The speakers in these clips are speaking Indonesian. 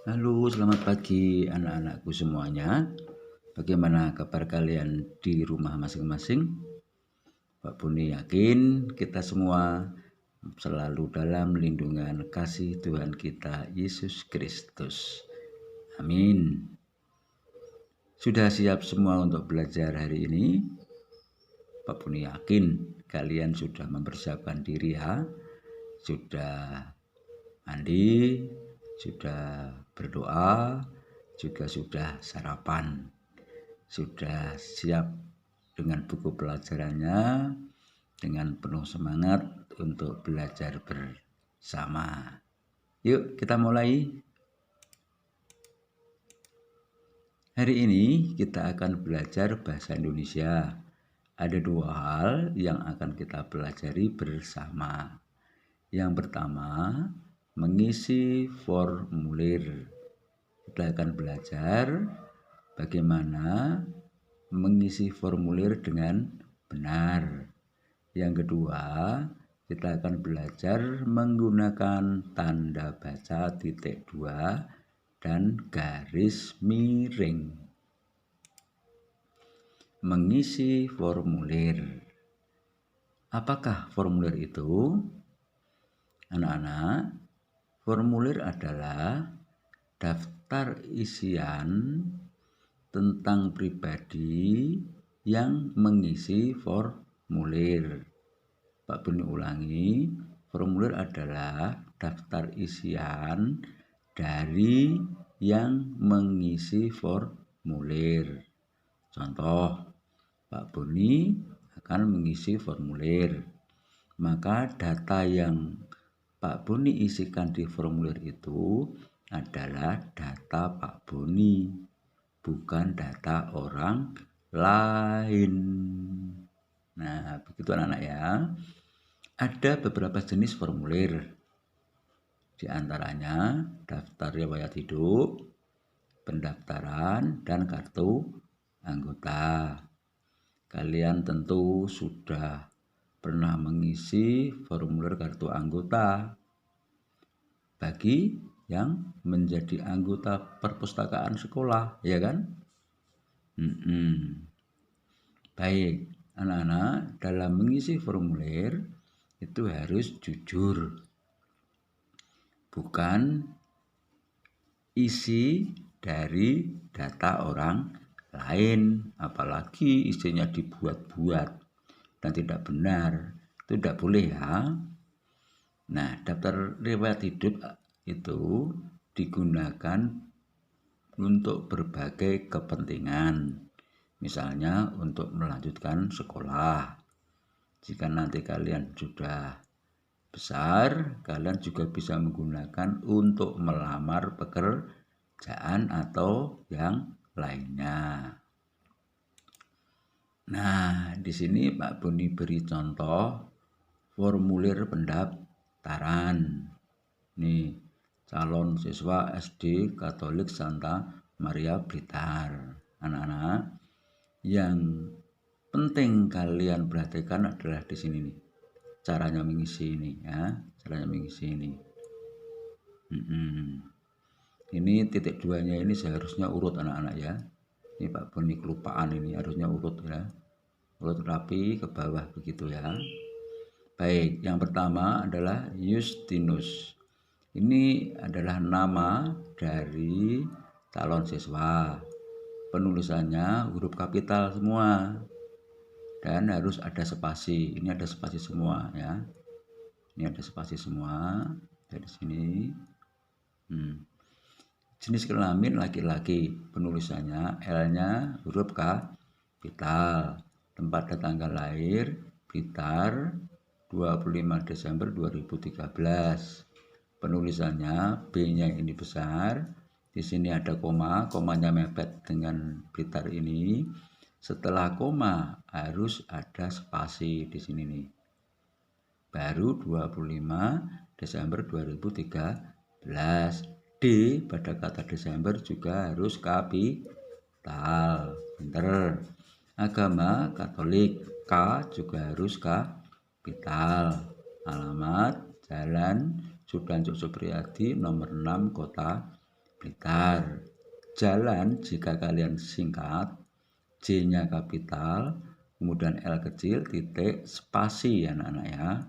Halo, selamat pagi anak-anakku semuanya. Bagaimana kabar kalian di rumah masing-masing? Pak Buni yakin kita semua selalu dalam lindungan kasih Tuhan kita Yesus Kristus. Amin. Sudah siap semua untuk belajar hari ini? Pak Buni yakin kalian sudah mempersiapkan diri ya. Sudah mandi, sudah berdoa, juga sudah sarapan, sudah siap dengan buku pelajarannya, dengan penuh semangat untuk belajar bersama. Yuk kita mulai. Hari ini kita akan belajar bahasa Indonesia. Ada dua hal yang akan kita pelajari bersama. Yang pertama, mengisi formulir. Kita akan belajar bagaimana mengisi formulir dengan benar. Yang kedua, kita akan belajar menggunakan tanda baca titik 2 dan garis miring. Mengisi formulir. Apakah formulir itu? Anak-anak, formulir adalah daftar isian tentang pribadi yang mengisi formulir. Pak Buni ulangi, formulir adalah daftar isian dari yang mengisi formulir. Contoh, Pak Buni akan mengisi formulir. Maka data yang Pak Buni isikan di formulir itu adalah data Pak Buni, bukan data orang lain. Nah, begitu anak-anak ya. Ada beberapa jenis formulir. Di antaranya daftar riwayat hidup, pendaftaran, dan kartu anggota. Kalian tentu sudah pernah mengisi formulir kartu anggota bagi yang menjadi anggota perpustakaan sekolah, ya kan? Baik, anak-anak, dalam mengisi formulir itu harus jujur, bukan isi dari data orang lain, apalagi isinya dibuat-buat dan tidak benar. Itu tidak boleh ya. Nah, daftar riwayat hidup itu digunakan untuk berbagai kepentingan. Misalnya untuk melanjutkan sekolah. Jika nanti kalian sudah besar, kalian juga bisa menggunakan untuk melamar pekerjaan atau yang lainnya. Nah, di sini Pak Buni beri contoh formulir pendaftaran. Nih, calon siswa SD Katolik Santa Maria Blitar. Anak-anak, yang penting kalian perhatikan adalah di sini nih. Caranya mengisi ini ya, caranya mengisi ini. Ini titik 2-nya ini seharusnya urut anak-anak ya. Ini Pak Buni kelupaan, ini harusnya urut ya. Urut rapi ke bawah begitu ya. Baik, yang pertama adalah Justinus. Ini adalah nama dari calon siswa. Penulisannya huruf kapital semua. Dan harus ada spasi. Ini ada spasi semua ya. Ini ada spasi semua dari sini. Jenis kelamin laki-laki. Penulisannya L-nya huruf kapital. Tempat dan tanggal lahir Blitar 25 Desember 2013. Penulisannya B-nya ini besar. Di sini ada koma, komanya mepet dengan Blitar ini. Setelah koma harus ada spasi di sini nih. Baru 25 Desember 2013. D pada kata Desember juga harus kapital. Pinter. Agama Katolik, K juga harus kapital. Alamat Jalan Sudancuk Supriyadi nomor 6 Kota Blitar. Jalan jika kalian singkat, J-nya kapital, kemudian L kecil, titik, spasi ya anak-anak ya.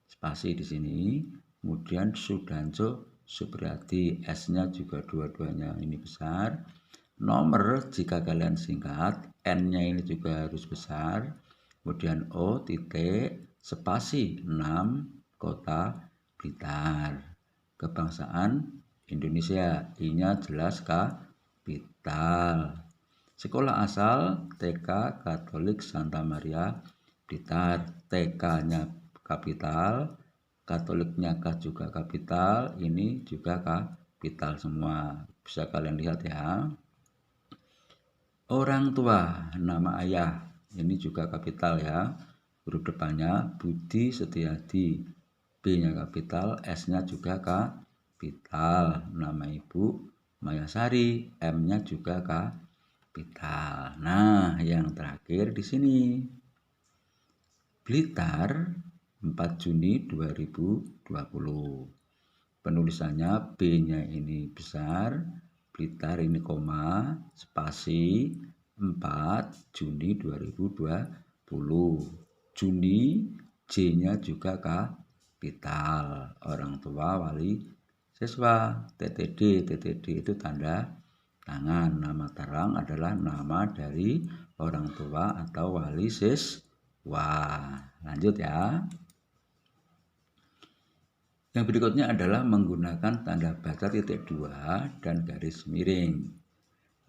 Spasi di sini, kemudian Sudanso Supriyadi, S-nya juga dua-duanya ini besar. Nomor jika kalian singkat, N-nya ini juga harus besar. Kemudian O titik spasi 6 kota Blitar. Kebangsaan Indonesia, I-nya jelas kapital. Sekolah asal TK Katolik Santa Maria Blitar, TK-nya kapital, Katoliknya juga kapital, ini juga kapital semua. Bisa kalian lihat ya. Orang tua, nama ayah, ini juga kapital ya. Huruf depannya Budi Setiadi, B-nya kapital, S-nya juga kapital. Nama ibu Mayasari, M-nya juga kapital. Nah, yang terakhir di sini. Blitar 4 Juni 2020. Penulisannya B-nya ini besar, Blitar ini koma, spasi 4 Juni 2020. Juni, J-nya juga kapital. Orang tua wali siswa, TTD. TTD itu tanda tangan. Nama terang adalah nama dari orang tua atau wali siswa. Lanjut ya. Yang berikutnya adalah menggunakan tanda baca titik 2 dan garis miring.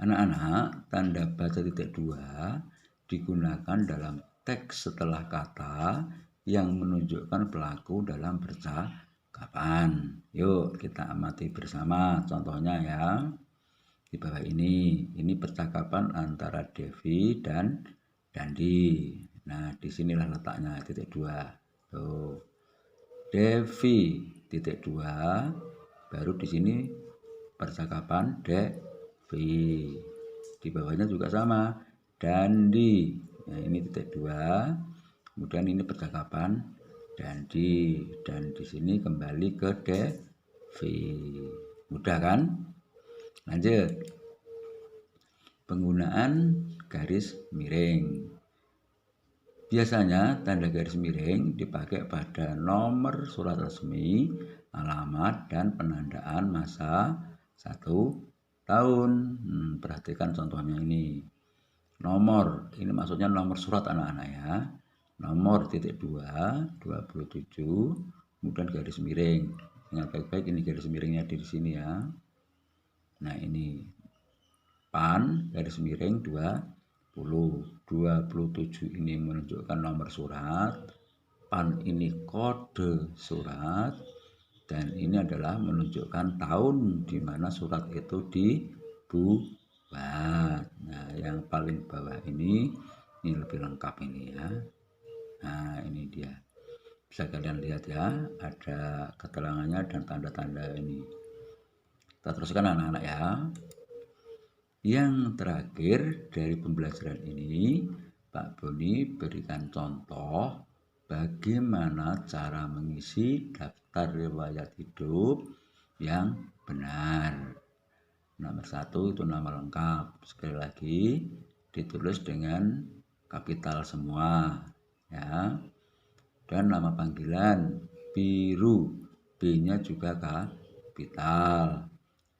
Anak-anak, tanda baca titik 2 digunakan dalam teks setelah kata yang menunjukkan pelaku dalam percakapan. Yuk kita amati bersama contohnya ya. Di bawah ini percakapan antara Devi dan Dandi. Nah, disinilah letaknya titik 2. Tuh. Devi titik 2, baru di sini percakapan Devi. Di bawahnya juga sama, Dandi. Nah, ini titik 2, kemudian ini percakapan Dandi, dan di sini kembali ke Devi. Mudah kan? Lanjut. Penggunaan garis miring. Biasanya tanda garis miring dipakai pada nomor surat resmi, alamat, dan penandaan masa 1 tahun. Perhatikan contohnya ini. Nomor, ini maksudnya nomor surat anak-anak ya. Nomor titik 2, 27, kemudian garis miring. Ingat baik-baik ini garis miringnya di sini ya. Nah ini pan garis miring 27 ini menunjukkan nomor surat, pan ini kode surat, dan ini adalah menunjukkan tahun di mana surat itu dibuat. Nah, yang paling bawah ini lebih lengkap ini ya. Nah, ini dia. Bisa kalian lihat ya, ada keterangannya dan tanda-tanda ini. Kita teruskan anak-anak ya. Yang terakhir dari pembelajaran ini, Pak Boni berikan contoh bagaimana cara mengisi daftar riwayat hidup yang benar. Nomor 1 itu nama lengkap. Sekali lagi ditulis dengan kapital semua ya. Dan nama panggilan biru, B-nya juga kapital.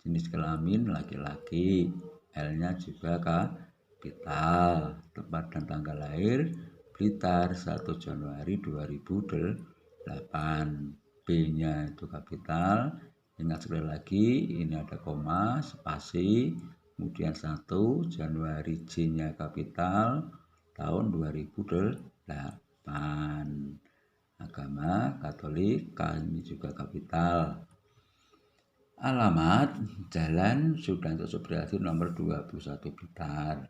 Jenis kelamin laki-laki, L-nya juga kapital. Tempat dan tanggal lahir Blitar 1 Januari 2008. B-nya itu kapital. Ingat sekali lagi ini ada koma, spasi, kemudian 1 Januari, J-nya kapital, tahun 2008. Agama Katolik, K-nya juga kapital. Alamat Jalan Sudanso Supriyadi nomor 21 Blitar.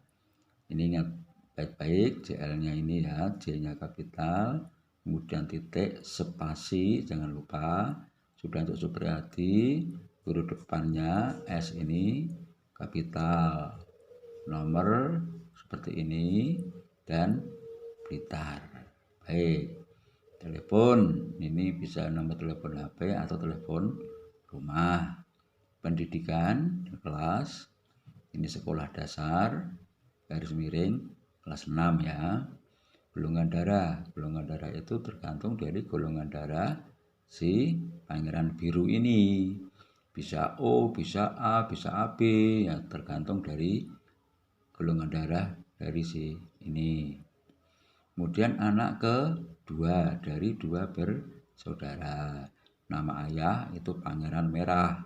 Ini ingat baik-baik, JL-nya ini ya, J-nya kapital, kemudian titik, spasi, jangan lupa, Sudanso Supriyadi, huruf depannya S ini kapital, nomor seperti ini, dan Blitar. Baik, telepon, ini bisa nomor telepon HP atau telepon rumah. pendidikan kelas, ini sekolah dasar, garis miring, kelas 6 ya. Golongan darah itu tergantung dari golongan darah si Pangeran Biru ini. Bisa O, bisa A, bisa AB, ya tergantung dari golongan darah dari si ini. Kemudian anak kedua dari 2 bersaudara. Nama ayah itu Pangeran Merah.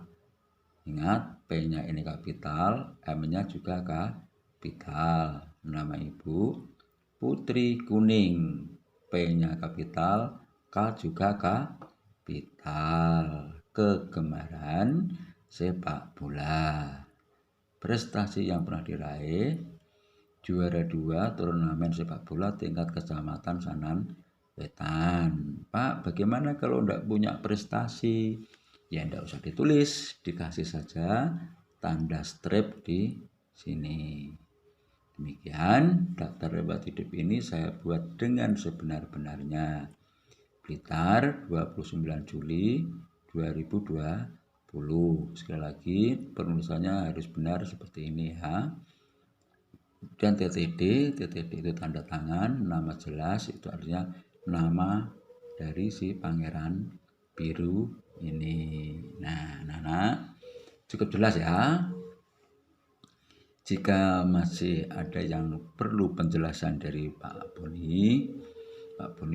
Ingat, P-nya ini kapital, M-nya juga kapital. Nama ibu Putri Kuning, P-nya kapital, K juga kapital. Kegemaran sepak bola. Prestasi yang pernah diraih, juara 2 turnamen sepak bola tingkat kecamatan Sanan Wetan. Pak, bagaimana kalau enggak punya prestasi? Ya enggak usah ditulis, dikasih saja tanda strip di sini. Demikian daftar riwayat hidup ini saya buat dengan sebenar-benarnya. Blitar 29 Juli 2020. Sekali lagi penulisannya harus benar seperti ini ya. Dan TTD itu tanda tangan, nama jelas itu artinya nama dari si Pangeran Biru ini. Nah, anak-anak cukup jelas ya. Jika masih ada yang perlu penjelasan dari Pak Boni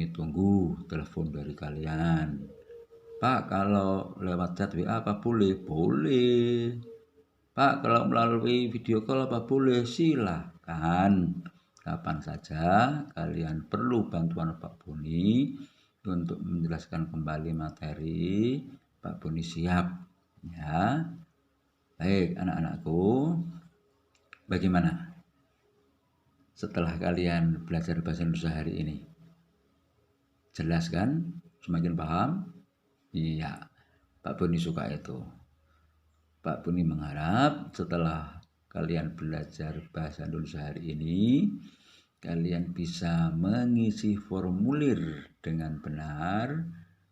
tunggu telepon dari kalian. Pak, kalau lewat chat WA apa boleh? Boleh. Pak, kalau melalui video call apa boleh? Silakan. Kapan saja kalian perlu bantuan Pak Boni untuk menjelaskan kembali materi, Pak Boni siap. Ya. Baik, anak-anakku. Bagaimana setelah kalian belajar bahasa Indonesia hari ini? Jelas kan? Semakin paham? Iya, Pak Boni suka itu. Pak Boni mengharap setelah kalian belajar bahasa Indonesia hari ini, kalian bisa mengisi formulir dengan benar,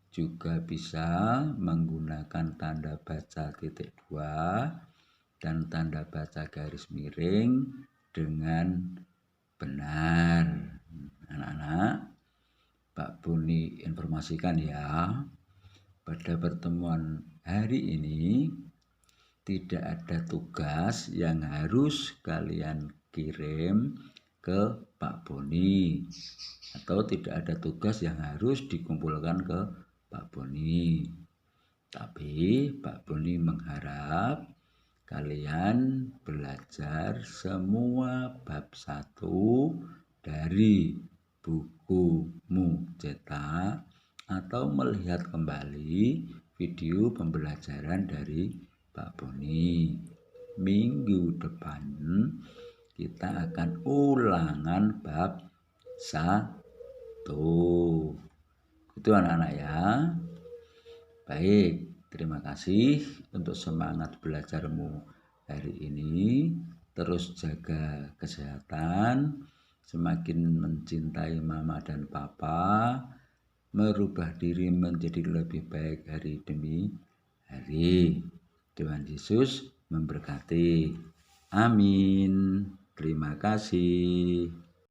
juga bisa menggunakan tanda baca titik 2 dan tanda baca garis miring dengan benar. Anak-anak, Pak Boni informasikan ya, pada pertemuan hari ini tidak ada tugas yang harus kalian kirim ke Pak Boni, atau tidak ada tugas yang harus dikumpulkan ke Pak Boni. Tapi Pak Boni mengharap kalian belajar semua bab 1 dari bukumu cetak atau melihat kembali video pembelajaran dari Pak Boni. Minggu depan kita akan ulangan bab 1. Itu anak-anak ya. Baik, terima kasih untuk semangat belajarmu hari ini. Terus jaga kesehatan, semakin mencintai mama dan papa, merubah diri menjadi lebih baik hari demi hari. Tuhan Yesus memberkati. Amin. Terima kasih.